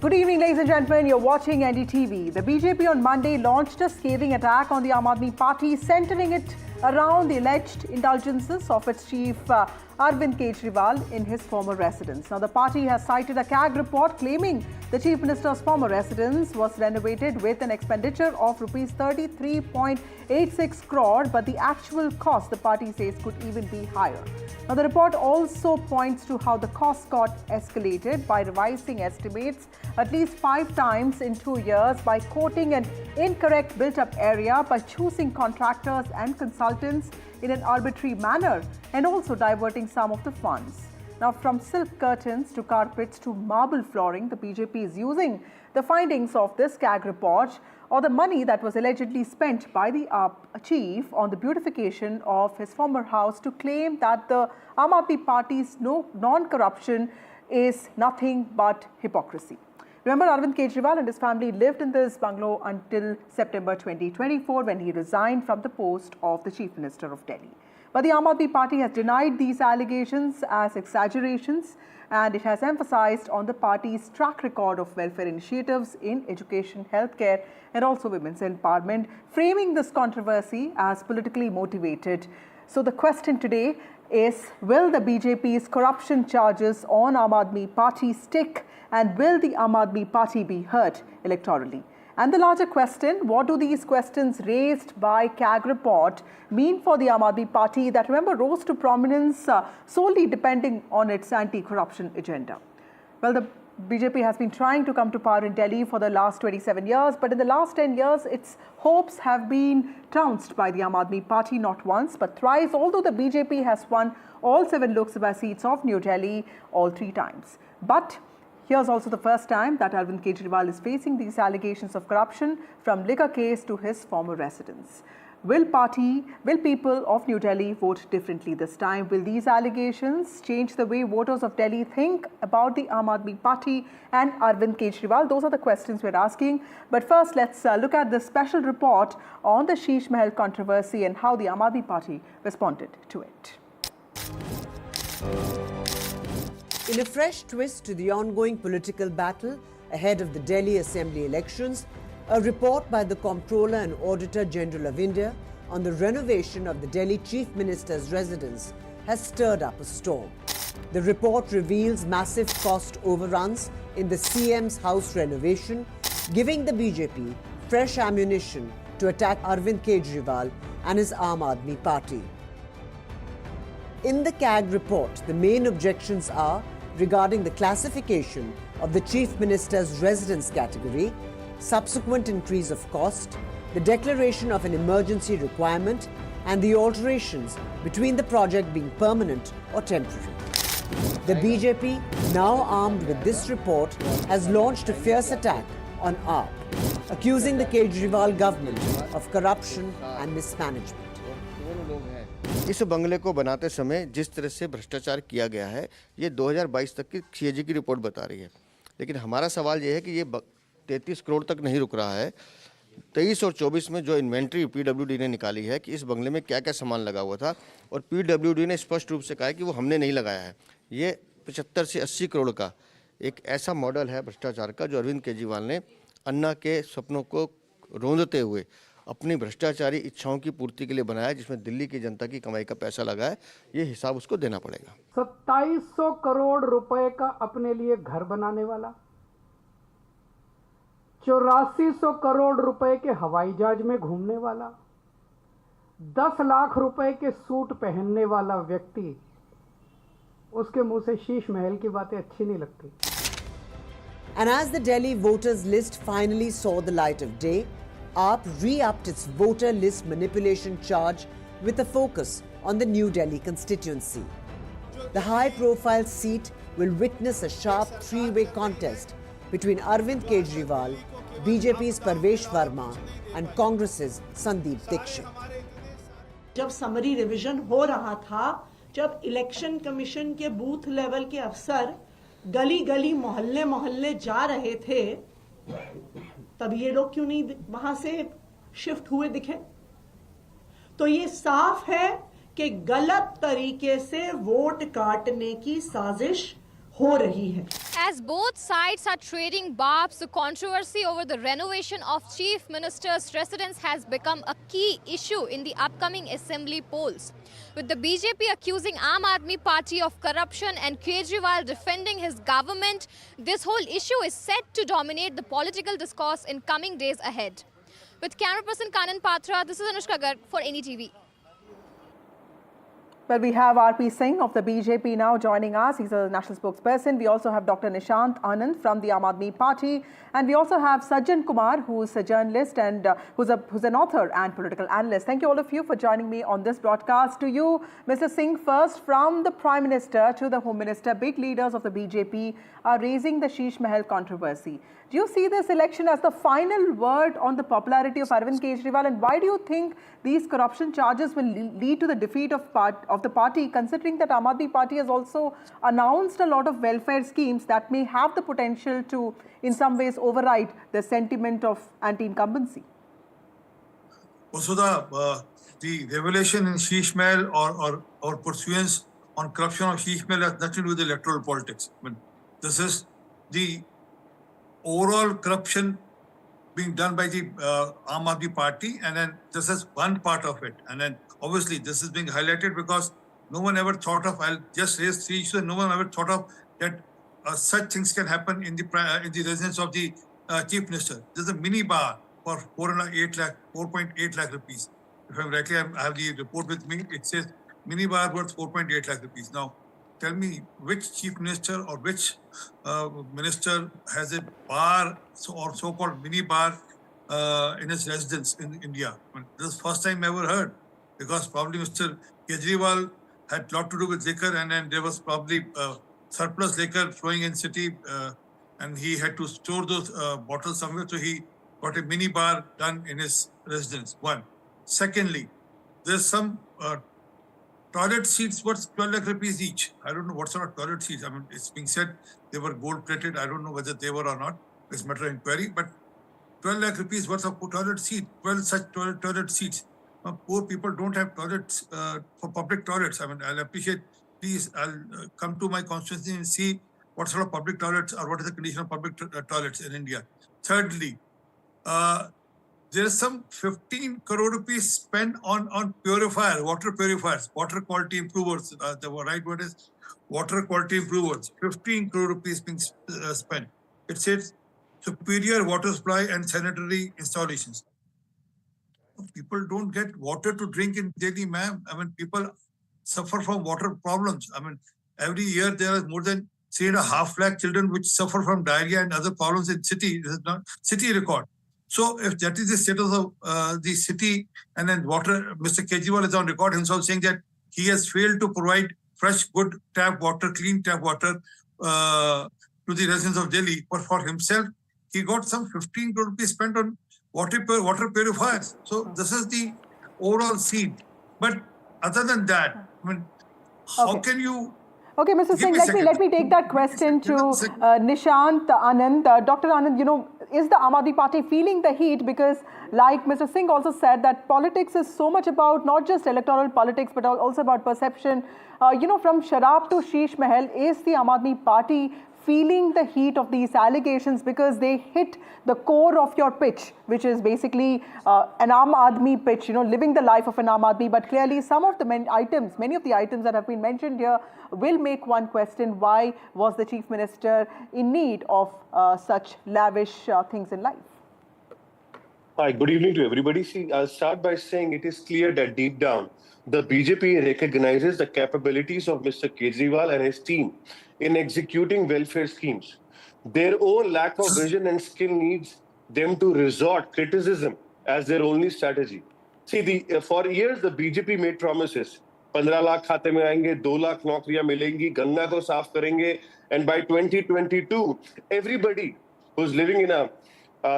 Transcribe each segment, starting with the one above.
Good evening, ladies and gentlemen. You're watching NDTV. The BJP on Monday launched a scathing attack on the Aam Aadmi Party, centering it around the alleged indulgences of its chief Arvind Kejriwal in his former residence. Now, the party has cited a CAG report claiming the chief minister's former residence was renovated with an expenditure of rupees 33.86 crore, but the actual cost, the party says, could even be higher. Now, the report also points to how the costs got escalated by revising estimates at least 5 times in 2 years, by quoting an incorrect built-up area, by choosing contractors and consultants in an arbitrary manner, and also diverting some of the funds. Now, from silk curtains to carpets to marble flooring, the BJP is using the findings of this CAG report, or the money that was allegedly spent by the chief on the beautification of his former house, to claim that the Aam Aadmi Party's non-corruption is nothing but hypocrisy. Remember, Arvind Kejriwal and his family lived in this bungalow until September 2024, when he resigned from the post of the Chief Minister of Delhi. But the Aam Aadmi Party has denied these allegations as exaggerations, and it has emphasized on the party's track record of welfare initiatives in education, healthcare, and also women's empowerment, framing this controversy as politically motivated. So the question today is, will the BJP's corruption charges on Aam Aadmi Party stick, and will the Aam Aadmi Party be heard electorally? And the larger question, what do these questions raised by CAG report mean for the Aam Aadmi Party that, remember, rose to prominence solely depending on its anti-corruption agenda? Well, the BJP has been trying to come to power in Delhi for the last 27 years, but in the last 10 years, its hopes have been trounced by the Aam Aadmi Party not once but thrice, although the BJP has won all 7 Lok Sabha seats of New Delhi all 3 times. But here's also the first time that Arvind Kejriwal is facing these allegations of corruption, from liquor case to his former residence. Will people of New Delhi vote differently this time? Will these allegations change the way voters of Delhi think about the Aam Aadmi Party and Arvind Kejriwal? Those are the questions we're asking. But first, let's look at the special report on the Sheesh Mahal controversy and how the Aam Aadmi Party responded to it. In a fresh twist to the ongoing political battle ahead of the Delhi Assembly elections, a report by the Comptroller and Auditor General of India on the renovation of the Delhi Chief Minister's residence has stirred up a storm. The report reveals massive cost overruns in the CM's house renovation, giving the BJP fresh ammunition to attack Arvind Kejriwal and his Aam Aadmi Party. In the CAG report, the main objections are regarding the classification of the Chief Minister's residence category, subsequent increase of cost, the declaration of an emergency requirement, and the alterations between the project being permanent or temporary. The BJP, now armed with this report, has launched a fierce attack on AAP, accusing the Kejriwal government of corruption and mismanagement. इस बंगले को बनाते समय जिस तरह से भ्रष्टाचार किया गया है, ये 2022 तक की सीएजी की रिपोर्ट बता रही है। लेकिन हमारा सवाल ये है कि ये 33 करोड़ तक नहीं रुक रहा है। 23 और 24 में जो इन्वेंट्री पीडब्ल्यूडी ने निकाली है कि इस बंगले में क्या क्या सामान लगा हुआ था, और पीडब्ल्यूडी ने स्पष्ट रूप से कहा है कि वो हमने नहीं लगाया है। ये 75 से 80 करोड़ का एक ऐसा मॉडल है भ्रष्टाचार का, जो अरविंद केजरीवाल ने अन्ना के सपनों को रौंदते हुए अपनी भ्रष्टाचारी इच्छाओं की पूर्ति के लिए बनाया, जिसमें दिल्ली की जनता की कमाई का पैसा लगा है। ये हिसाब उसको देना पड़ेगा। 2700 करोड़ रुपए का अपने लिए घर बनाने वाला, 8400 करोड़ रुपए के हवाई जहाज में घूमने वाला, 10 लाख रुपए के सूट पहनने वाला व्यक्ति, उसके मुंह से शीश महल की बातें अच्छी नहीं लगती। And as the Delhi voters list finally saw the light of day, AAP re-upped its voter list manipulation charge with a focus on the New Delhi constituency. The high-profile seat will witness a sharp 3-way contest between Arvind Kejriwal, BJP's Parvesh Verma and Congress's Sandeep Dixit. जब summary revision हो रहा था, जब election commission के booth level के अफसर गली गली मोहल्ले मोहल्ले जा रहे थे, तब ये लोग क्यों नहीं वहां से शिफ्ट हुए दिखे? तो ये साफ है कि गलत तरीके से वोट काटने की साजिश हो रही है। As both sides are trading barbs, the controversy over the renovation of Chief Minister's residence has become a key issue in the upcoming assembly polls. With the BJP accusing Aam Aadmi Party of corruption and Kejriwal defending his government, this whole issue is set to dominate the political discourse in coming days ahead. With camera person Kanan Patra, this is Anushka Garg for NDTV. Well, we have RP Singh of the BJP now joining us. He's a national spokesperson. We also have Dr. Nishant Anand from the Aam Aadmi Party. And we also have Sajjan Kumar, who's a journalist and who's an author and political analyst. Thank you all of you for joining me on this broadcast. To you, Mr. Singh, first, from the Prime Minister to the Home Minister, big leaders of the BJP are raising the Sheesh Mahal controversy. Do you see this election as the final word on the popularity of Arvind Kejriwal? And why do you think these corruption charges will lead to the defeat of the party, considering that Aam Aadmi Party has also announced a lot of welfare schemes that may have the potential to, in some ways, override the sentiment of anti-incumbency? Also, the revelation in Sheesh Mahal or pursuance on corruption of Sheesh Mahal has nothing to do with electoral politics. I mean, this is the overall corruption being done by the Aam Aadmi Party, and then this is one part of it. And then obviously this is being highlighted because no one ever thought of, I'll just raise three issues, no one ever thought of that such things can happen in the residence of the Chief Minister. There's a mini bar for 4.8 lakh rupees. If I'm rightly, I have the report with me. It says mini bar worth 4.8 lakh rupees. Now, tell me which chief minister or which minister has a bar or so-called mini bar in his residence in India. I mean, this is the first time I ever heard, because probably Mr. Kejriwal had a lot to do with liquor, and then there was probably surplus liquor flowing in city, and he had to store those bottles somewhere, so he got a mini bar done in his residence. One. Secondly, there's some toilet seats worth 12 lakh rupees each. I don't know what sort of toilet seats. I mean, it's being said they were gold plated. I don't know whether they were or not. It's a matter of inquiry. But 12 lakh rupees worth of toilet seats, 12 such toilet seats. Poor people don't have toilets for public toilets. I mean, I'll appreciate, please, I'll come to my constituency and see what sort of public toilets or what is the condition of public toilets in India. Thirdly, there's some 15 crore rupees spent on purifier, water purifiers, water quality improvers. The right word is water quality improvers. 15 crore rupees being spent. It says superior water supply and sanitary installations. People don't get water to drink in Delhi, ma'am. I mean, people suffer from water problems. I mean, every year there are more than 3.5 lakh children which suffer from diarrhea and other problems in city. This is not city record. So if that is the status of the city, and then water, Mr. Kejriwal is on record himself saying that he has failed to provide fresh, good tap water, clean tap water to the residents of Delhi. But for himself, he got some 15 crore rupees spent on water purifiers. So this is the overall scene. But other than that, I mean, how can you... Okay, Mr. Singh, let me take that question to Nishant Anand. Dr. Anand, you know, is the Aam Aadmi Party feeling the heat? Because like Mr. Singh also said, that politics is so much about not just electoral politics, but also about perception. You know, from Sharab to Sheesh Mahal, is the Aam Aadmi Party feeling the heat of these allegations because they hit the core of your pitch, which is basically an Aam Aadmi pitch, you know, living the life of an Aam Aadmi. But clearly some of the many of the items that have been mentioned here will make one question, why was the Chief Minister in need of such lavish things in life? Hi, good evening to everybody. See, I'll start by saying it is clear that deep down, the BJP recognizes the capabilities of Mr. Kejriwal and his team in executing welfare schemes. Their own lack of vision and skill needs them to resort criticism as their only strategy. See, for years, the BJP made promises. 15 lakh खाते में आएंगे, 2 लाख नौकरियां मिलेंगी, गंगा को साफ करेंगे, and by 2022, everybody who's living in a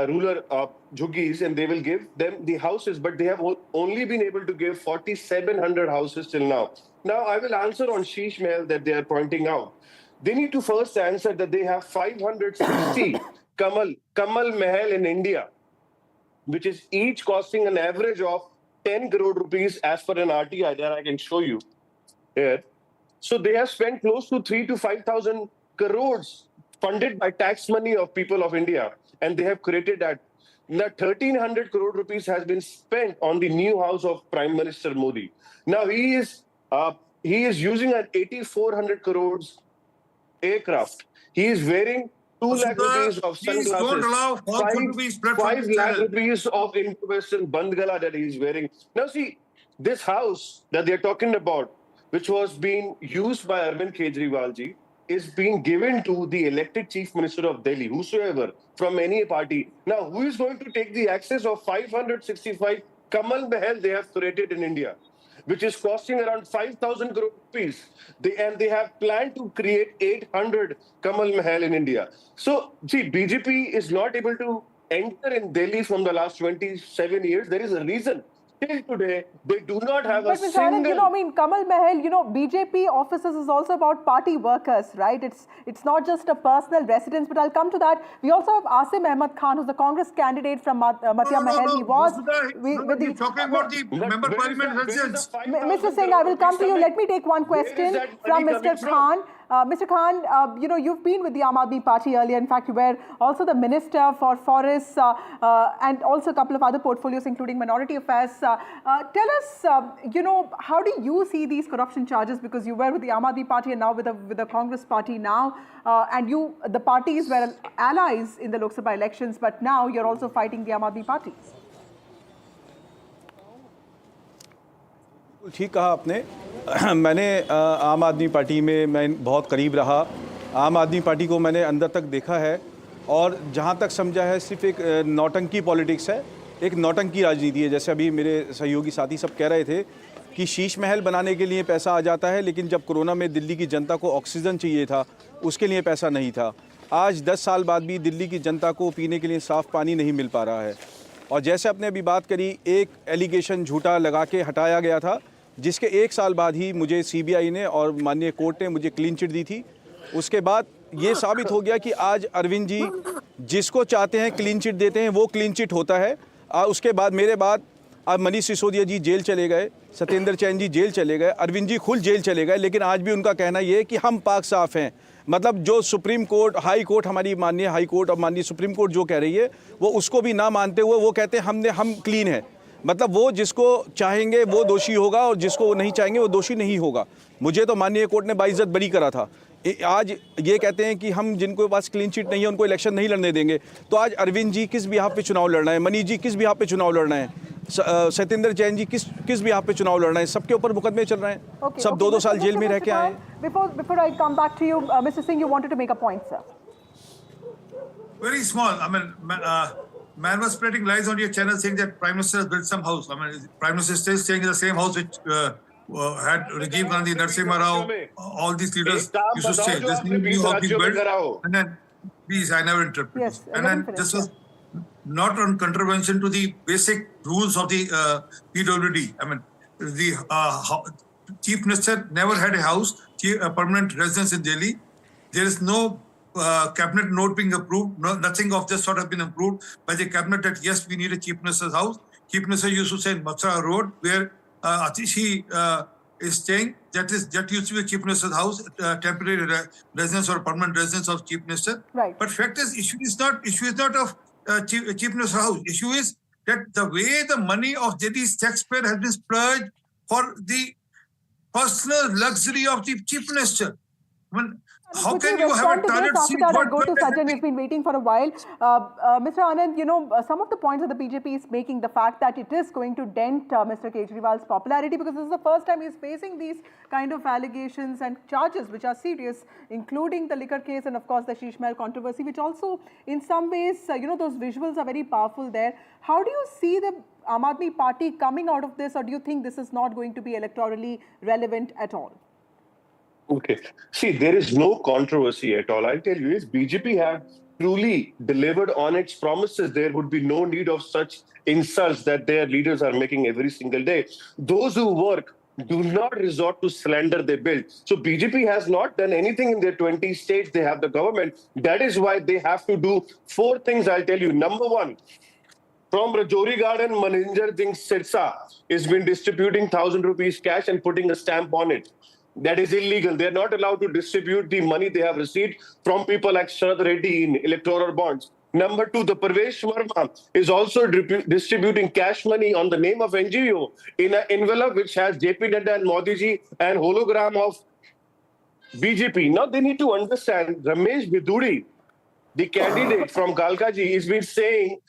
rural jhuggies, and they will give them the houses, but they have only been able to give 4,700 houses till now. Now, I will answer on Sheesh Mahal that they are pointing out. They need to first answer that they have 560 Kamal Mahal in India, which is each costing an average of 10 crore rupees as per an RTI that I can show you here. So they have spent close to 3,000 to 5,000 crores funded by tax money of people of India, and they have created that. Now, 1,300 crore rupees has been spent on the new house of Prime Minister Modi. Now he is using an 8,400 crores aircraft. He is wearing 2 lakh rupees of Please sunglasses. don't allow falsehood to be spread from 5 this lakh channel. rupees of information bandgala that he is wearing. Now see, this house that they are talking about, which was being used by Arvind Kejriwal ji, is being given to the elected chief minister of Delhi, whosoever, from any party. Now, who is going to take the access of 565 Kamal Mahal they have created in India, which is costing around 5,000 crore rupees. They have planned to create 800 Kamal Mahal in India. So, see, BJP is not able to enter in Delhi from the last 27 years. There is a reason. Till today, they do not have But a Mr. single... Anand, I mean, Kamal Mahal, BJP offices is also about party workers, right? It's not just a personal residence, but I'll come to that. We also have Asim Ahmed Khan, who's the Congress candidate from Madhya Mahal. He was... You're talking about the member parliament residence. Mr. Singh, I will come to you. Let me take one question from Mr. Khan. Mr. Khan, you've been with the Aam Aadmi Party earlier. In fact, you were also the Minister for Forests and also a couple of other portfolios, including Minority Affairs. Tell us, how do you see these corruption charges? Because you were with the Aam Aadmi Party and now with the Congress Party now. And the parties were allies in the Lok Sabha elections, but now you're also fighting the Aam Aadmi Party. ठीक कहा आपने मैंने आम आदमी party में मैं बहुत करीब रहा आम आदमी पार्टी को मैंने अंदर तक देखा है और जहाँ तक समझा है सिर्फ एक नौटंकी पॉलिटिक्स है एक नौटंकी राजनीति है जैसे अभी मेरे सहयोगी साथी सब कह रहे थे कि शीश महल बनाने के लिए पैसा आ जाता है लेकिन जब कोरोना में दिल्ली की जनता को ऑक्सीजन चाहिए था उसके लिए पैसा नहीं था आज 10 साल बाद भी दिल्ली की जनता को पीने के लिए साफ़ पानी नहीं मिल पा रहा है और जैसे आपने अभी बात करी एक एलिगेशन झूठा लगा के हटाया गया था जिसके 1 साल बाद ही मुझे सीबीआई ने और माननीय कोर्ट ने मुझे क्लीन चिट दी थी उसके बाद ये साबित हो गया कि आज अरविंद जी जिसको चाहते हैं क्लीन चिट देते हैं वो क्लीन चिट होता है उसके बाद मेरे बाद अब मनीष सिसोदिया जी जेल चले गए सत्येंद्र जैन जी जेल चले गए अरविंद जी खुद जेल चले गए लेकिन आज भी उनका कहना ये है कि हम पाक साफ़ हैं मतलब जो सुप्रीम कोर्ट हाई कोर्ट हमारी माननीय हाई कोर्ट और माननीय सुप्रीम कोर्ट जो कह रही है वो उसको भी ना मानते हुए वो कहते हैं हम क्लीन हैं मतलब वो जिसको चाहेंगे वो दोषी होगा और जिसको वो नहीं चाहेंगे वो दोषी नहीं होगा मुझे तो माननीय कोर्ट ने बाइज्जत बरी करा था आज ये कहते हैं कि हम जिनको पास क्लीन चिट नहीं है उनको इलेक्शन नहीं लड़ने देंगे तो आज अरविंद जी किस बिहाफ पे चुनाव लड़ना है मनीष जी किस बिहाफ पे चुनाव लड़ना है सत्येंद्र जैन जी किस बिहाफ पे चुनाव लड़ना है सबके ऊपर मुकदमे चल रहे हैं सब 2-2 साल जेल में रह के आए Before I come back to you, Mr. Singh, you wanted to make a point, sir. Very small. I mean, man was spreading lies on your channel saying that Prime Minister has built some house. I mean, Prime Minister is still staying in the same house which had Rajiv Gandhi, Narasimha Rao, all these leaders used to stay. This new house being built. And then, please, I never interpret this. And then this was not on contravention to the basic rules of the PWD. I mean, the Chief Minister never had a house, a permanent residence in Delhi. There is no cabinet note being approved. Nothing of this sort has been approved by the cabinet that yes, we need a Chief Minister's house. Chief Minister used to say in Matsara Road, where Atishi is staying. That used to be a Chief Minister's house, temporary residence or permanent residence of Chief Minister. Right. But fact is, issue is not of Chief Minister's house. Issue is that the way the money of Delhi's taxpayer has been splurged for the personal luxury of the Chief Minister. I mean, how can you have a toilet seat? After that, I go to Sajjan. He's been waiting for a while. Mr. Anand, some of the points that the BJP is making, the fact that it is going to dent Mr. Kejriwal's popularity because this is the first time he's facing these kind of allegations and charges which are serious, including the liquor case and, of course, the Sheesh Mahal controversy, which also, in some ways, those visuals are very powerful there. How do you see the Aam Aadmi Party coming out of this, or do you think this is not going to be electorally relevant at all? Okay. See, there is no controversy at all. I'll tell you, if BJP had truly delivered on its promises, there would be no need of such insults that their leaders are making every single day. Those who work do not resort to slander they build. So BJP has not done anything in their 20 states. They have the government. That is why they have to do 4 things, I'll tell you. Number 1, from Rajouri Garden, Maninjar Singh Sirsa has been distributing 1,000 rupees cash and putting a stamp on it. That is illegal. They are not allowed to distribute the money they have received from people like Sharad Reddy in electoral bonds. Number two, the Parvesh Verma is also distributing cash money on the name of NGO in an envelope which has JP Nadda and Modi ji and hologram of BJP. Now they need to understand Ramesh Biduri, the candidate from Galkaji, has been saying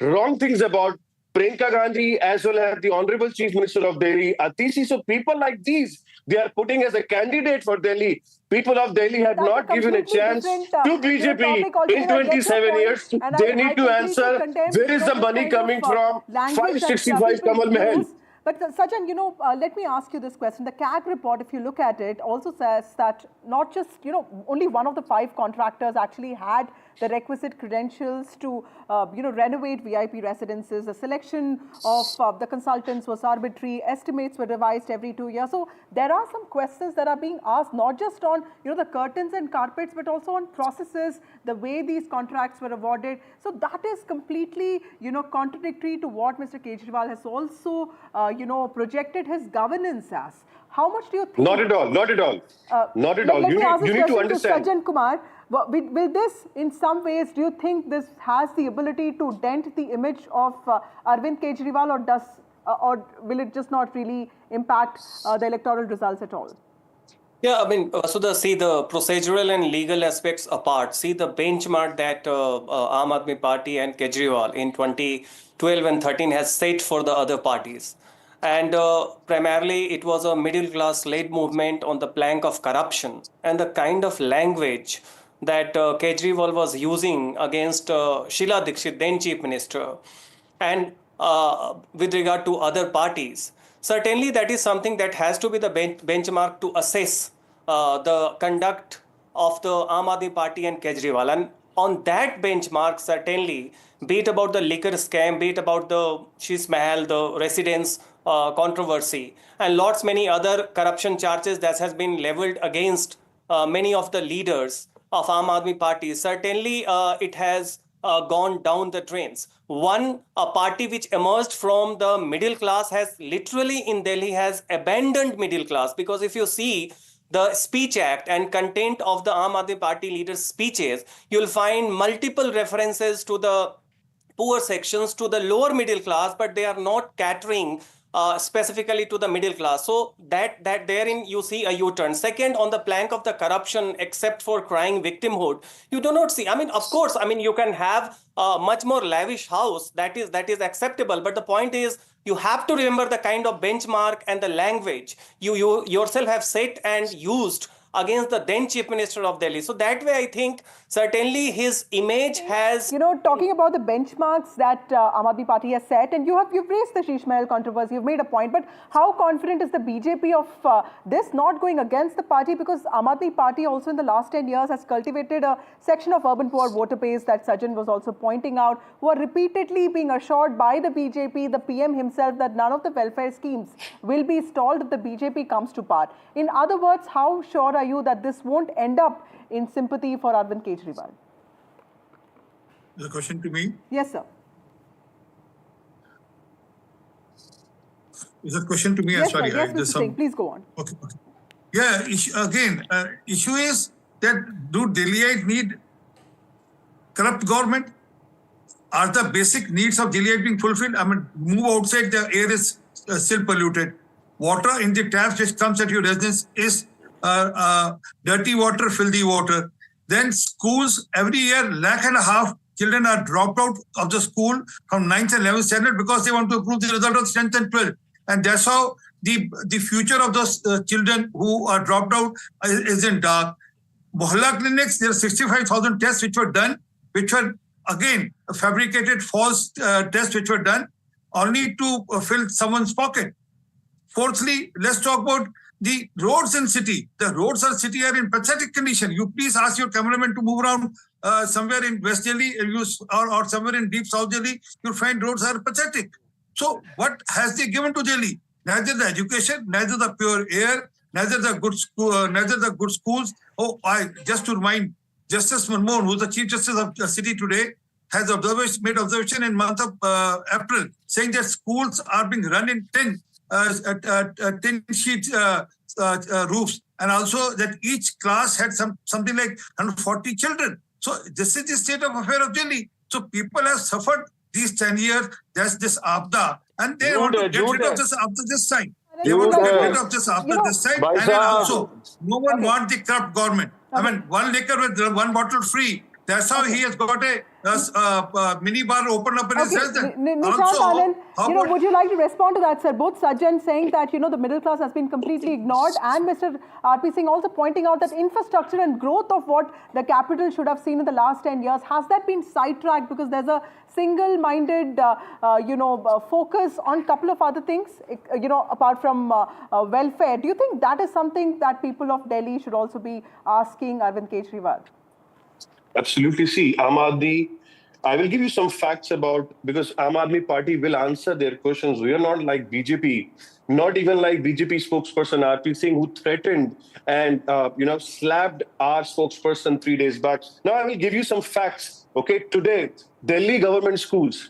wrong things about Priyanka Gandhi as well as the Honorable Chief Minister of Delhi, Atishi. So people like these, they are putting as a candidate for Delhi. People of Delhi have That's not given a chance to BJP in 27 years. They need to answer where is the money coming from? 565 Kamal Mahal. But Sajjan, let me ask you this question. The CAG report, if you look at it, also says that not just, only one of the 5 contractors actually had the requisite credentials to, renovate VIP residences. The selection of the consultants was arbitrary. Estimates were revised every 2 years. So there are some questions that are being asked, not just on, the curtains and carpets, but also on processes, the way these contracts were awarded. So that is completely, contradictory to what Mr. Kejriwal has also, projected his governance as. How much do you think? Not at all. Not at all. Not at all. You need to understand. Sajjan Kumar, will this, in some ways, do you think this has the ability to dent the image of Arvind Kejriwal, or will it just not really impact the electoral results at all? Yeah, I mean, Vasudha, see the procedural and legal aspects apart. See the benchmark that Aam Aadmi Party and Kejriwal in 2012 and 13 has set for the other parties. And primarily, it was a middle-class led movement on the plank of corruption. And the kind of language that Kejriwal was using against Sheila Dikshit, then Chief Minister, and with regard to other parties, certainly that is something that has to be the benchmark to assess the conduct of the Aam Aadmi Party and Kejriwal. And on that benchmark, certainly, be it about the liquor scam, be it about the Sheesh Mahal, the residence controversy, and many other corruption charges that has been leveled against many of the leaders of Aam Aadmi Party, certainly it has gone down the drains. A party which emerged from the middle class has literally in Delhi has abandoned middle class, because if you see the speech act and content of the Aam Aadmi Party leaders' speeches, you'll find multiple references to the poor sections, to the lower middle class, but they are not catering specifically to the middle class. So that therein you see a U-turn. Second, on the plank of the corruption, except for crying victimhood, you do not see. I mean, of course, you can have a much more lavish house. That is acceptable. But the point is, you have to remember the kind of benchmark and the language you yourself have set and used against the then Chief Minister of Delhi. So that way, I think certainly his image has... talking about the benchmarks that Aam Aadmi Party has set, and you've raised the Sheesh Mahal controversy, you've made a point, but how confident is the BJP of this not going against the party? Because Aam Aadmi Party also in the last 10 years has cultivated a section of urban poor voter base that Sajjan was also pointing out, who are repeatedly being assured by the BJP, the PM himself, that none of the welfare schemes will be stalled if the BJP comes to power. In other words, how sure are you that this won't end up in sympathy for Arvind Kejriwal? The question to me? Yes, sir. Is that question to me? Yes, sorry, sir. Yes, Mr. Singh, please go on. Okay. Yeah, issue is that do Delhiites need corrupt government? Are the basic needs of Delhiites being fulfilled? Move outside, the air is still polluted. Water in the taps which comes at your residence is dirty water, filthy water. Then schools, every year, 1.5 lakh children are dropped out of the school from 9th and 11th standard because they want to improve the result of 10th and 12th. And that's how the future of those children who are dropped out is in dark. Mohalla clinics, there are 65,000 tests which were done, which were again fabricated false tests which were done only to fill someone's pocket. Fourthly, let's talk about the roads in city. The roads in city are in pathetic condition. You please ask your cameraman to move around somewhere in West Delhi or somewhere in deep South Delhi. You'll find roads are pathetic. So what has they given to Delhi? Neither the education, neither the pure air, neither the good schools. Just to remind, Justice Manmohan, who's the Chief Justice of the city today, has made observation in month of April, saying that schools are being run in tin sheet roofs, and also that each class had something like 140 children. So this is the state of affair of Delhi. So people have suffered these 10 years. There's this Abda, and they want to get rid of this after this time. They want to get rid of this after this time, and then also no one wants the corrupt government. I mean, one liquor with one bottle free. That's how he has got a mini bar open up in his residence. Anand, would you like to respond to that, sir? Both Sajjan saying that, the middle class has been completely ignored, and Mr. RP Singh also pointing out that infrastructure and growth of what the capital should have seen in the last 10 years, has that been sidetracked because there's a single-minded, focus on a couple of other things, apart from welfare? Do you think that is something that people of Delhi should also be asking Arvind Kejriwal? Absolutely. See, Aam Aadmi, I will give you some facts about, because Aam Aadmi Party will answer their questions. We are not like BJP, not even like BJP spokesperson RP Singh, who threatened and, slapped our spokesperson 3 days back. Now, I will give you some facts. Okay, today, Delhi government schools,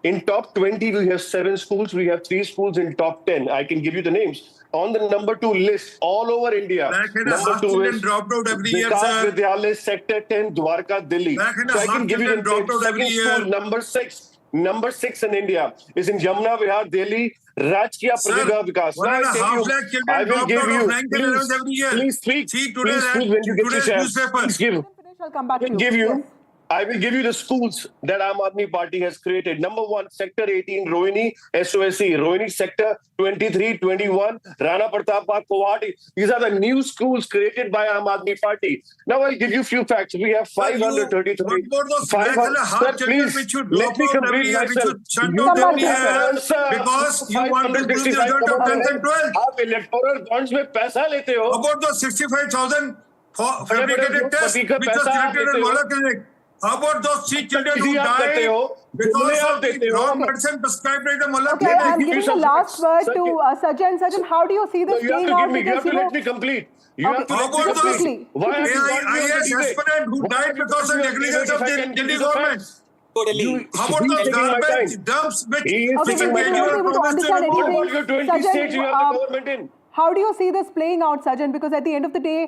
in top 20, we have 7 schools. We have 3 schools in top 10. I can give you the names. On the number 2 list all over India. Number 2 is dropped out every year, Vikas sir. Vidyalaya, Sector 10, Dwarka, Delhi. So I can give you the dropped out every year. school, number 6 in India is in Jamna Vihar, Delhi, Rajkiya Pratibha Vikas. Now I will give you, please speak, please speak when you get your chance. Please give. I will give you the schools that Aam Aadmi Party has created. Number 1, Sector 18, Rohini, SOSC. Rohini Sector 23, 21, Rana Pratap Park, Guwahati. These are the new schools created by Aam Aadmi Party. Now I'll give you a few facts. We have 533. Sir, please, let me complete myself. Because you want to do the result of 10th and 12th. आप electoral bonds में पैसा लेते हो. About the 65,000 fabricated tests which was created in Wala Clinic. How about those 3 children who died because of the wrong medicine prescribed by the Mullah Okay, I'm giving the last word to Sajjan. Sajjan, how do you see this playing out? You have to let me complete. You have to let me complete. Why IAS aspirant who died because of negligence of the Delhi government? How about those garbage dumps which How do you see this playing out, Sajjan? Because at the end of the day,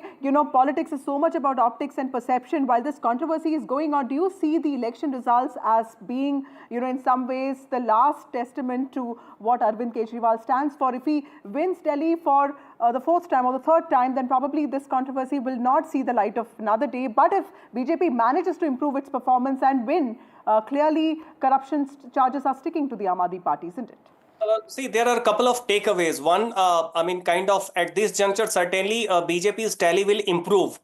politics is so much about optics and perception. While this controversy is going on, do you see the election results as being, in some ways, the last testament to what Arvind Kejriwal stands for? If he wins Delhi for the 4th time or the 3rd time, then probably this controversy will not see the light of another day. But if BJP manages to improve its performance and win, clearly corruption charges are sticking to the Aam Aadmi Party, isn't it? See, there are a couple of takeaways. One, at this juncture, certainly BJP's tally will improve.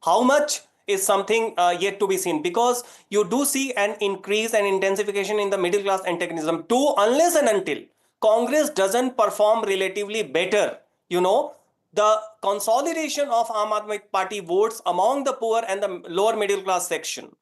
How much is something yet to be seen, because you do see an increase and intensification in the middle class antagonism. 2, unless and until Congress doesn't perform relatively better, the consolidation of Aam Aadmi Party votes among the poor and the lower middle class section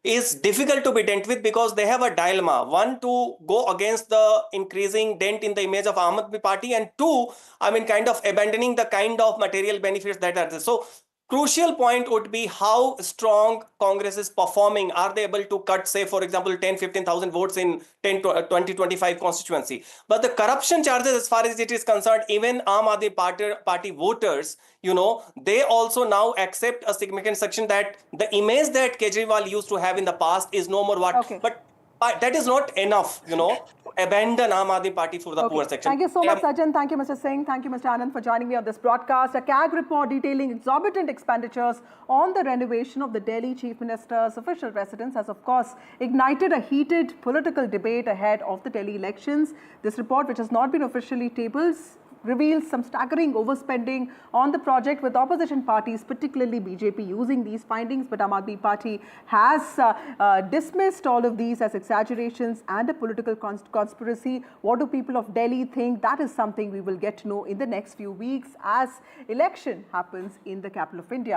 is difficult to be dealt with, because they have a dilemma. 1, to go against the increasing dent in the image of Aam Aadmi Party, and 2, abandoning the kind of material benefits that are there. So crucial point would be how strong Congress is performing. Are they able to cut, say, for example, 10-15,000 votes in 2025 constituency? But the corruption charges, as far as it is concerned, even Aam Aadmi Party voters, they also now accept a significant section that the image that Kejriwal used to have in the past is no more what. Okay. But that is not enough, abandon Aam Aadmi Party for the poor section. Thank you so much, Sajjan. Thank you, Mr. Singh. Thank you, Mr. Anand, for joining me on this broadcast. A CAG report detailing exorbitant expenditures on the renovation of the Delhi Chief Minister's official residence has, of course, ignited a heated political debate ahead of the Delhi elections. This report, which has not been officially tabled, reveals some staggering overspending on the project, with opposition parties, particularly BJP, using these findings. But Aam Aadmi Party has dismissed all of these as exaggerations and a political conspiracy. What do people of Delhi think? That is something we will get to know in the next few weeks as election happens in the capital of India.